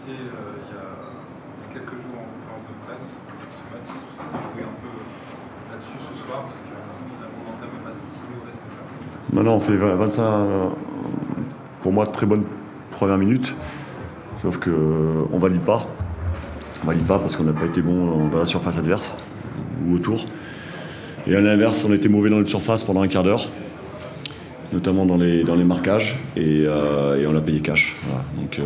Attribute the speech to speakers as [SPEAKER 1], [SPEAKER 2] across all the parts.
[SPEAKER 1] cité il y a quelques jours en conférence de presse. Ce match s'est joué un peu là-dessus ce soir parce que finalement l'entame n'est pas si mauvaise que ça.
[SPEAKER 2] Non, non, on fait 25, pour moi, très bonnes premières minutes. Sauf qu'on valide pas. On valide pas parce qu'on n'a pas été bon dans la surface adverse ou autour. Et à l'inverse, on a été mauvais dans notre surface pendant un quart d'heure, notamment dans les marquages, et on l'a payé cash. Voilà. Donc,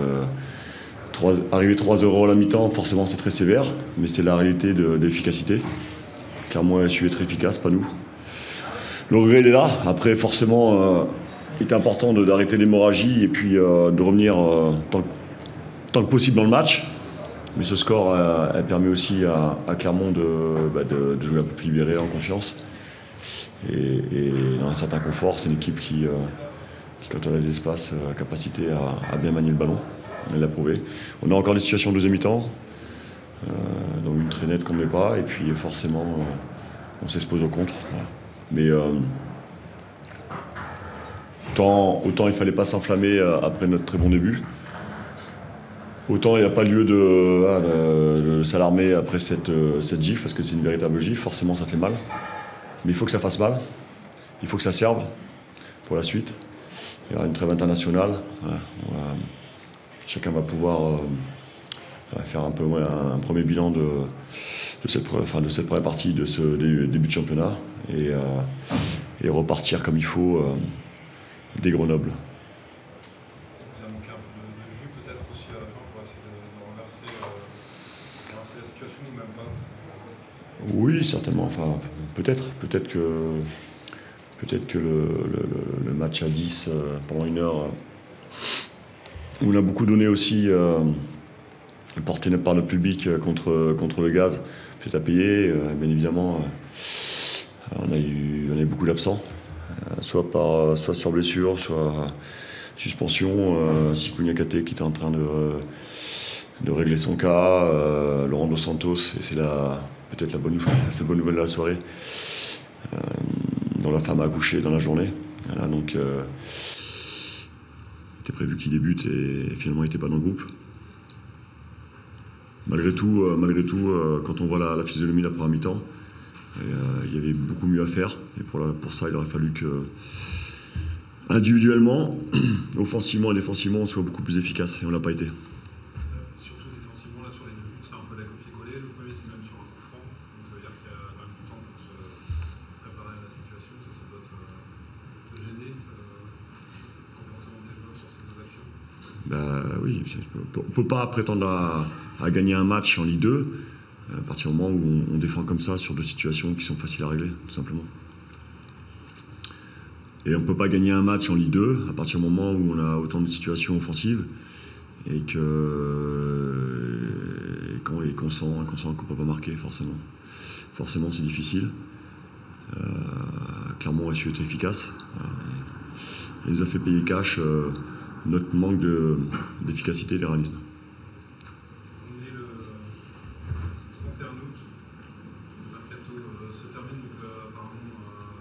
[SPEAKER 2] arriver 3-0 à la mi-temps, forcément c'est très sévère, mais c'est la réalité de l'efficacité. Clairement, elle a su être efficace, pas nous. Le regret, il est là. Après, forcément, il est important d'arrêter l'hémorragie et puis de revenir tant que possible dans le match. Mais ce score a permis aussi à Clermont de jouer un peu plus libéré, en confiance. Et dans un certain confort, c'est une équipe qui quand on a de l'espace, a capacité à bien manier le ballon. Elle l'a prouvé. On a encore des situations en deuxième mi-temps, dans une très nette qu'on ne met pas, et puis forcément, on s'expose au contre. Voilà. Mais autant il ne fallait pas s'enflammer après notre très bon début. Autant il n'y a pas lieu de s'alarmer après cette gifle, parce que c'est une véritable gifle, forcément ça fait mal. Mais il faut que ça fasse mal, il faut que ça serve pour la suite. Il y aura une trêve internationale, chacun va pouvoir faire un premier bilan de cette première partie de ce début de championnat et repartir comme il faut dès Grenoble.
[SPEAKER 1] Vous avez manqué un peu de jus peut-être aussi à la fin pour essayer de renverser la situation ou même pas?
[SPEAKER 2] Oui, certainement. Enfin, peut-être que le match à 10 pendant une heure, où on a beaucoup donné aussi, porté par notre public contre le gaz, peut-être à payer. Bien évidemment, on a eu beaucoup d'absents, soit sur blessure, soit suspension. Sikou Niakate qui était en train de régler son cas, Laurent Dos Santos, et c'est peut-être la bonne nouvelle de la soirée, dont la femme a accouché dans la journée. Voilà, donc, il était prévu qu'il débute et finalement il n'était pas dans le groupe. Malgré tout, quand on voit la physionomie de la première mi-temps, il y avait beaucoup mieux à faire. Et pour ça, il aurait fallu que, individuellement, offensivement et défensivement, on soit beaucoup plus efficace. Et on ne l'a pas été.
[SPEAKER 1] Surtout défensivement, là sur les deux buts, c'est un peu la copier-coller. Le premier, c'est même sur un coup franc. Donc ça veut dire qu'il y a quand même du temps pour se préparer à la situation. Ça doit te gêner, le comportement de tes joueurs sur ces deux actions.
[SPEAKER 2] Oui, on ne peut pas prétendre à gagner un match en Ligue 2 à partir du moment où on défend comme ça sur deux situations qui sont faciles à régler, tout simplement. Et on ne peut pas gagner un match en Ligue 2 à partir du moment où on a autant de situations offensives et qu'on sent qu'on ne peut pas marquer, forcément. Forcément, c'est difficile. Clermont a su être efficace. Il nous a fait payer cash notre manque d'efficacité et de réalisme.
[SPEAKER 1] On est le 31 août, le mercato se termine, donc apparemment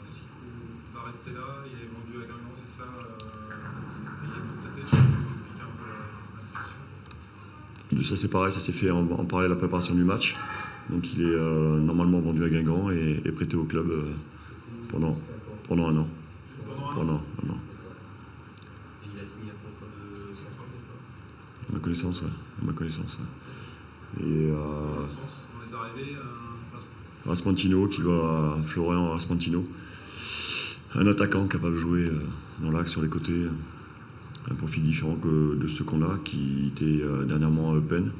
[SPEAKER 1] Sikou va rester là, il est vendu à Guingamp, c'est ça, il est prêté, je peux vous expliquer un peu la situation.
[SPEAKER 2] Ça c'est pareil, ça s'est fait en parallèle de la préparation du match. Donc il est normalement vendu à Guingamp et prêté au club pendant un an. Pendant un an.
[SPEAKER 3] Et il a signé un contrat de 5 ans, c'est ça?
[SPEAKER 2] À ma connaissance, ouais. Et
[SPEAKER 1] Dans le sens, on les arrivés
[SPEAKER 2] Raspantino, Florian Raspantino, un attaquant capable de jouer dans l'axe, sur les côtés, un profil différent de ceux qu'on a, qui était dernièrement à Eupen,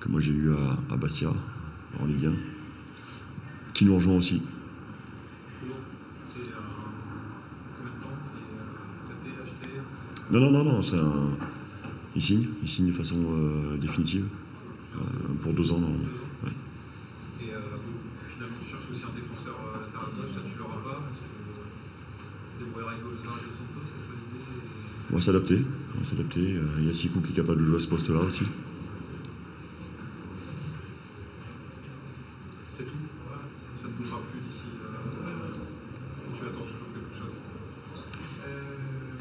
[SPEAKER 2] que moi j'ai eu à Bastia, en Ligue 1, qui nous rejoint aussi.
[SPEAKER 1] C'est combien de temps il est prêté, acheté?
[SPEAKER 2] Non, il signe de façon définitive, pour 2 ans. Ouais.
[SPEAKER 1] Et finalement, tu cherches aussi un défenseur latéral gauche, ça tu l'auras pas, parce que débrouiller avec Dos Santos, c'est ça l'idée?
[SPEAKER 2] On va s'adapter. Il y a Sikou qui est capable de jouer à ce poste-là aussi.
[SPEAKER 1] C'est tout? Ça ne bougera plus d'ici? Tu attends toujours quelque chose?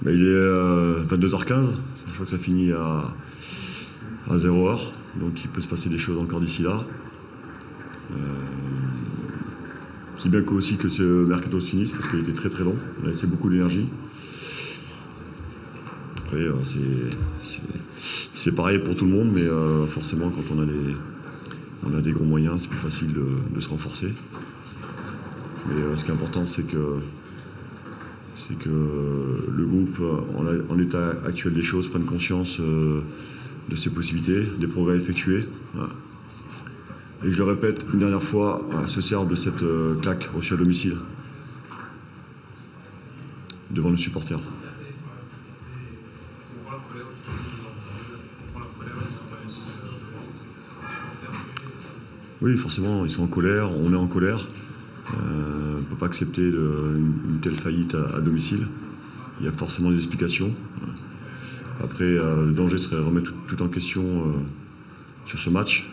[SPEAKER 2] Il est 22h15, je crois que ça finit à 0h, donc il peut se passer des choses encore d'ici là. C'est bien aussi que ce mercato se finisse parce qu'il était très très long, on a laissé beaucoup d'énergie. Après c'est pareil pour tout le monde, mais forcément quand on a des gros moyens, c'est plus facile de se renforcer. Mais ce qui est important, c'est que le groupe, en l'état actuel des choses, prenne conscience de ses possibilités, des progrès effectués. Voilà. Et je le répète une dernière fois, se serve de cette claque reçue à domicile devant nos supporters. Oui, forcément, ils sont en colère, on est en colère. On ne peut pas accepter une telle faillite à domicile. Il y a forcément des explications. Après, le danger serait de remettre tout en question sur ce match.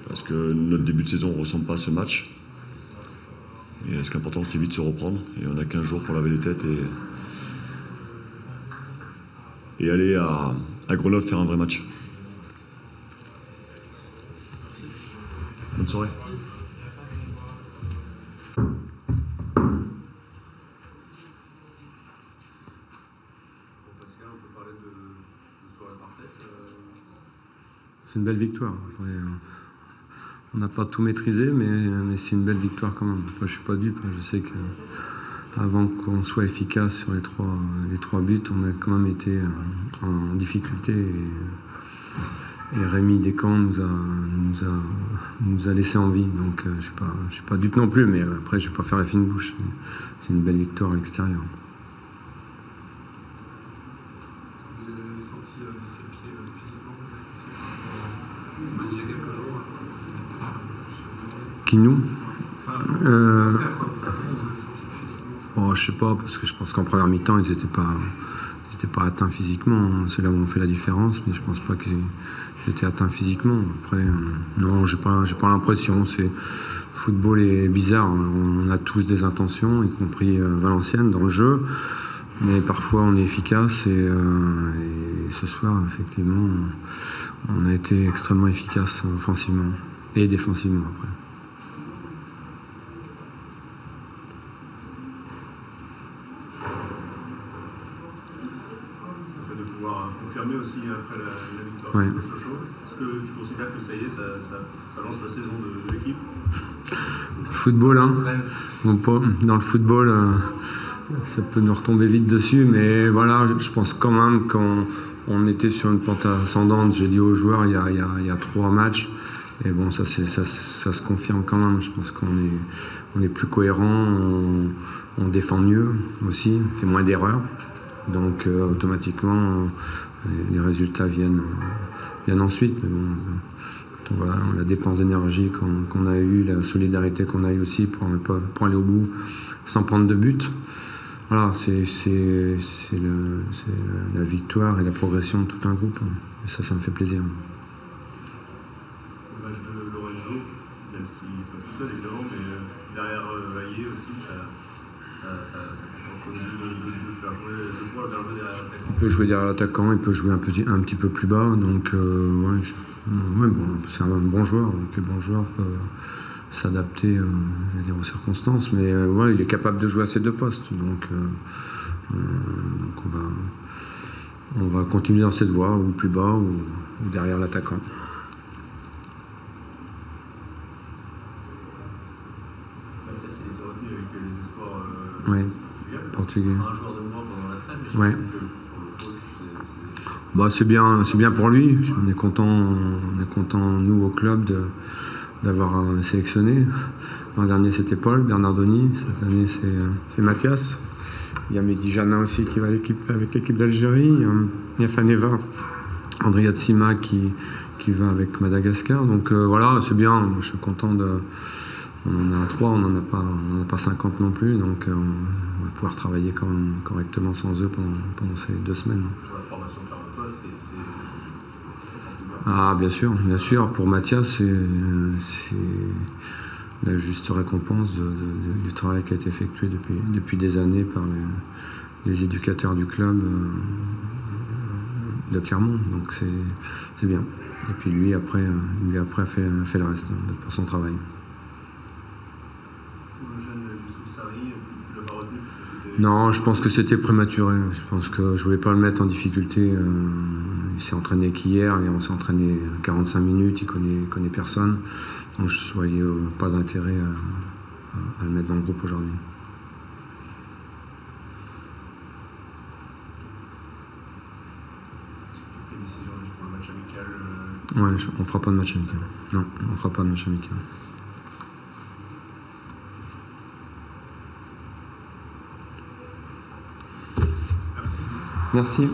[SPEAKER 2] Parce que notre début de saison ne ressemble pas à ce match. Et ce qui est important, c'est vite de se reprendre. Et on a 15 jours pour laver les têtes et aller à Grenoble faire un vrai match. Bonne soirée.
[SPEAKER 4] C'est une belle victoire. Après, on n'a pas tout maîtrisé, mais c'est une belle victoire quand même. Après, je ne suis pas dupe. Je sais qu'avant qu'on soit efficace sur les trois buts, on a quand même été en difficulté. Et Rémi Descamps nous a laissé en vie. Donc je ne suis pas dupe non plus, mais après je ne vais pas faire la fine bouche. C'est une belle victoire à l'extérieur.
[SPEAKER 1] Vous avez senti baisser le pied physiquement peut-être aussi il y a quelques jours.
[SPEAKER 4] Qui nous
[SPEAKER 1] je
[SPEAKER 4] sais pas, parce que je pense qu'en première mi-temps, ils n'étaient pas atteints physiquement. C'est là où on fait la différence, mais je pense pas qu'ils étaient atteints physiquement. Après, non, j'ai pas l'impression. Le football est bizarre. On a tous des intentions, y compris Valenciennes, dans le jeu. Mais parfois, on est efficace. Et ce soir, effectivement, on a été extrêmement efficace offensivement et défensivement après.
[SPEAKER 5] Confirmé aussi après la victoire
[SPEAKER 4] ouais.
[SPEAKER 5] de Sochaux. Est-ce que tu considères que ça y est, ça lance la saison de l'équipe?
[SPEAKER 4] Le football, hein. Dans le football, ça peut nous retomber vite dessus, mais voilà, je pense quand même qu'on était sur une pente ascendante. J'ai dit aux joueurs il y a 3 matchs, et bon, ça se confirme quand même. Je pense qu'on est plus cohérent, on défend mieux aussi, on fait moins d'erreurs. Donc automatiquement, les résultats viennent ensuite. Mais bon, voilà, la dépense d'énergie qu'on a eue, la solidarité qu'on a eue aussi pour aller au bout sans prendre de but. Voilà, c'est la victoire et la progression de tout un groupe. Et ça me fait plaisir.
[SPEAKER 5] Le match de Lorenzo, même s'il n'est pas tout seul évidemment, mais derrière Vaillé aussi,
[SPEAKER 4] il peut jouer derrière l'attaquant, il peut jouer un petit peu plus bas, donc c'est un bon joueur, donc les bons joueurs peuvent s'adapter aux circonstances, mais il est capable de jouer à ces 2 postes, donc on va continuer dans cette voie, ou plus bas, ou derrière l'attaquant. Oui, portugais.
[SPEAKER 5] Un joueur de moins pendant la trêve, mais
[SPEAKER 4] ouais. C'est bien pour lui. On est content nous au club d'avoir un sélectionné. L'an dernier c'était Paul Bernardoni, cette année c'est Mathias. Il y a Mehdi Janin aussi qui va avec l'équipe d'Algérie. Il y a Faneva, Andrea Tsima qui va avec Madagascar. Donc voilà, c'est bien. Je suis content on en a 3, on n'en a pas 50 non plus, donc on va pouvoir travailler quand même correctement sans eux pendant ces 2 semaines.
[SPEAKER 5] Sur la formation de Clermontois,
[SPEAKER 4] Ah bien sûr. Pour Mathias, la juste récompense du travail qui a été effectué depuis des années par les éducateurs du club de Clermont. Donc c'est bien. Et puis lui après a fait le reste par son travail.
[SPEAKER 5] Pour le jeune Youssouf Sarri, tu l'as pas retenu parce que c'était...
[SPEAKER 4] Non, je pense que c'était prématuré. Je pense que je voulais pas le mettre en difficulté. Il s'est entraîné qu'hier, et on s'est entraîné 45 minutes, il connaît personne. Donc je voyais pas d'intérêt à le mettre dans le groupe aujourd'hui.
[SPEAKER 5] Une décision juste pour le match amical.
[SPEAKER 4] Ouais, on fera pas de match amical. Non, on fera pas de match amical.
[SPEAKER 1] Merci.
[SPEAKER 4] Merci.